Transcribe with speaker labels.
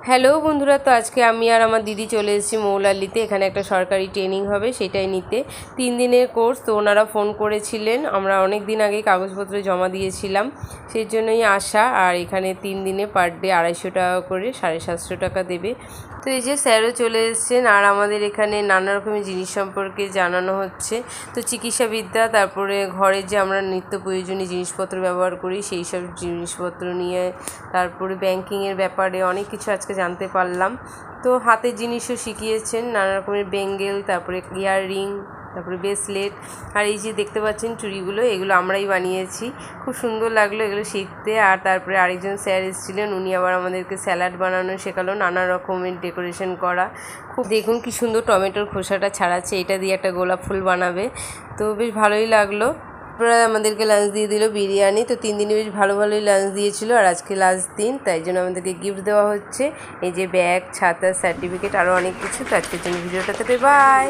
Speaker 1: Hello বন্ধুরা, তো আজকে আমি আর আমার দিদি চলে এসেছি মৌলালিতে। এখানে একটা সরকারি ট্রেনিং হবে, সেটাই নিতে 3 দিনের কোর্স। তো ওনারা ফোন করেছিলেন, আমরা অনেক দিন আগেই কাগজপত্র জমা দিয়েছিলাম, সেই জন্যই আসা। আর এখানে 3 দিনে পার ডে 250 টাকা করে, 750 টাকা দেবে। তো এই যে স্যারও চলে এসেছেন, আর আমাদের এখানে নানা রকমের জিনিস সম্পর্কে জানানো হচ্ছে। তো চিকিৎসাবিদ্যা, তারপরে ঘরে যে আমরা নিত্য প্রয়োজনীয় জিনিসপত্র ব্যবহার করি সেই সব জিনিসপত্র নিয়ে, তারপরে ব্যাংকিংয়ের ব্যাপারে অনেক কিছু আজকে জানতে পারলাম। তো হাতের জিনিসও শিখিয়েছেন, নানা রকমের বেঙ্গেল, তারপরে ইয়াররিং, তারপরে ব্রেসলেট। আর এই যে দেখতে পাচ্ছেন চুড়িগুলো, এগুলো আমরাই বানিয়েছি। খুব সুন্দর লাগলো এগুলো শিখতে। আর তারপরে আরেকজন স্যার এসেছিলেন, উনি আবার আমাদেরকে স্যালাড বানানো শেখালো, নানা রকমের ডেকোরেশন করা। খুব দেখুন কি সুন্দর টমেটোর খোসাটা ছাড়াচ্ছে, এটা দিয়ে একটা গোলাপ ফুল বানাবে। তো বেশ ভালোই লাগলো। তারপরে আমাদেরকে লাঞ্চ দিয়ে দিল বিরিয়ানি। তো 3 দিনে বেশ ভালোই লাঞ্চ দিয়েছিল, আর আজকে লাস্ট দিন, তাই জন্য আমাদেরকে গিফট দেওয়া হচ্ছে। এই যে ব্যাগ, ছাতা, সার্টিফিকেট, আরও অনেক কিছু। তো আজকের জন্য ভিডিওটাতে বাই।